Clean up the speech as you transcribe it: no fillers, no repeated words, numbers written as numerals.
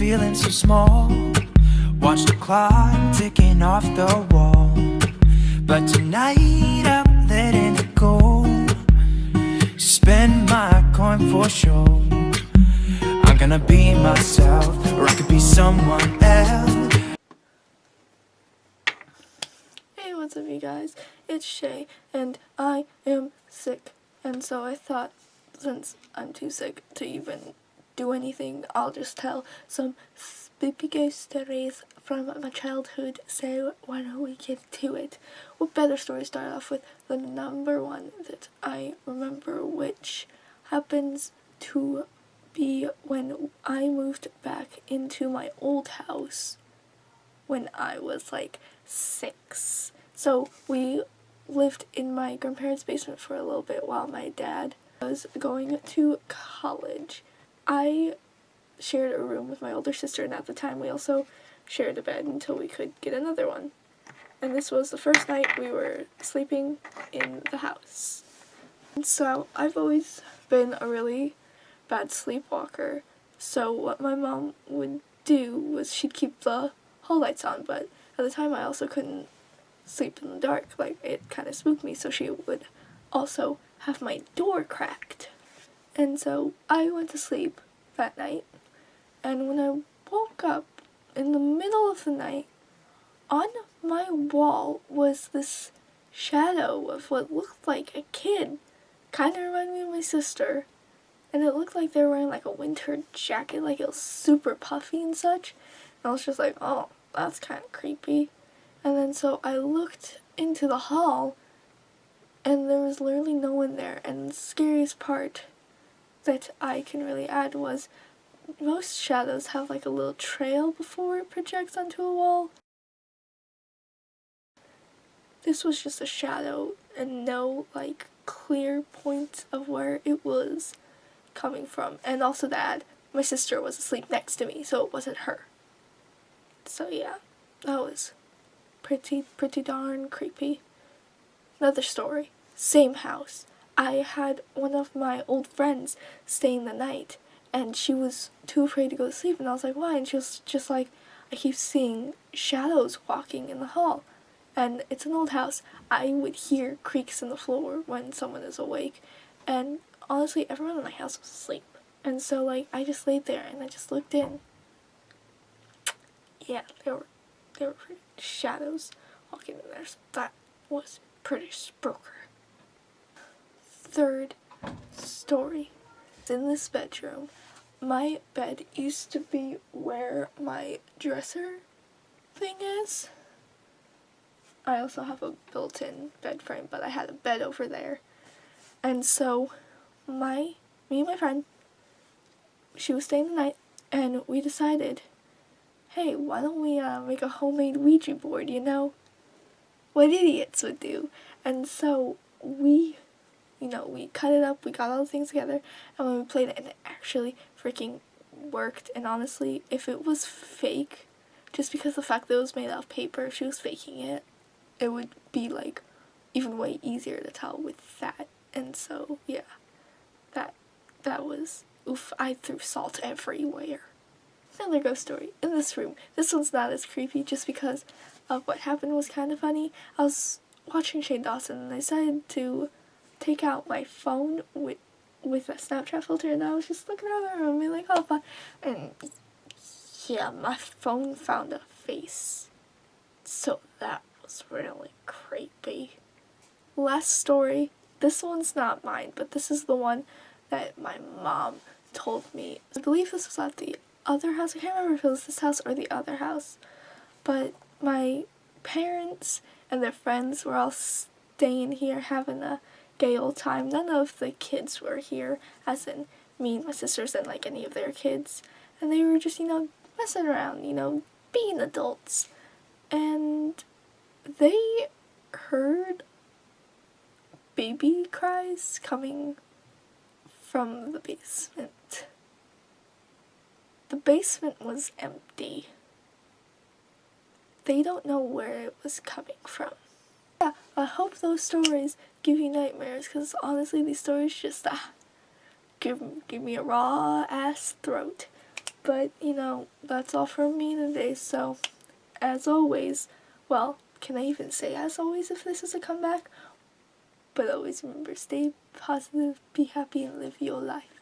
feeling so small. Watch the clock ticking off the wall. But tonight I'm letting it go. Spend my coin for sure. I'm gonna be myself, or I could be someone else. Hey, what's up you guys? It's Chae, and I am sick. And so I thought, since I'm too sick to even do anything, I'll just tell some spooky ghost stories from my childhood. So why don't we get to it? What better story to start off with than the number one that I remember, which happens to be when I moved back into my old house when I was like 6. So we lived in my grandparents' basement for a little bit while my dad was going to college. I shared a room with my older sister, and at the time we also shared a bed until we could get another one. And this was the first night we were sleeping in the house. And so I've always been a really bad sleepwalker. So what my mom would do was she'd keep the hall lights on, but at the time I also couldn't sleep in the dark. Like, it kind of spooked me, so she would also have my door cracked. And so I went to sleep that night, and when I woke up in the middle of the night, on my wall was this shadow of what looked like a kid. Kind of reminded me of my sister, and it looked like they were wearing like a winter jacket, like it was super puffy and such. And I was just like, oh, that's kind of creepy. And then so I looked into the hall, and there was literally no one there. And the scariest part that I can really add was most shadows have like a little trail before it projects onto a wall. This was just a shadow and no like clear point of where it was coming from. And also that my sister was asleep next to me, so it wasn't her. So yeah, that was pretty darn creepy. Another story, same house. I had one of my old friends staying the night, and she was too afraid to go to sleep, and I was like, why? And she was just like, I keep seeing shadows walking in the hall. And it's an old house. I would hear creaks in the floor when someone is awake, and honestly, everyone in my house was asleep. And so like, I just laid there and I just looked in. Yeah, there were pretty shadows walking in there, so that was pretty spooky. Third story. In this bedroom, my bed used to be where my dresser thing is. I also have a built-in bed frame, but I had a bed over there. And so me and my friend, she was staying the night, and we decided, hey, why don't we make a homemade Ouija board, you know? What idiots would do. And so we cut it up, we got all the things together, and when we played it, and it actually freaking worked. And honestly, if it was fake, just because the fact that it was made out of paper, if she was faking it, it would be like even way easier to tell with that. And so yeah, that was oof. I threw salt everywhere. Another ghost story in this room. This one's not as creepy just because of what happened was kind of funny. I was watching Shane Dawson, and I decided to take out my phone with a Snapchat filter, and I was just looking around the room and being like, oh fun. And yeah, my phone found a face. So that was really creepy. Last story. This one's not mine, but this is the one that my mom told me. I believe this was at the other house. I can't remember if it was this house or the other house. But my parents and their friends were all staying here having a gay old time. None of the kids were here, as in me and my sisters and like any of their kids. And they were just, messing around, being adults. And they heard baby cries coming from the basement. The basement was empty. They don't know where it was coming from. Yeah, I hope those stories give you nightmares, because honestly, these stories just give me a raw ass throat. But, you know, that's all from me today. So, as always, well, can I even say as always if this is a comeback? But always remember, stay positive, be happy, and live your life.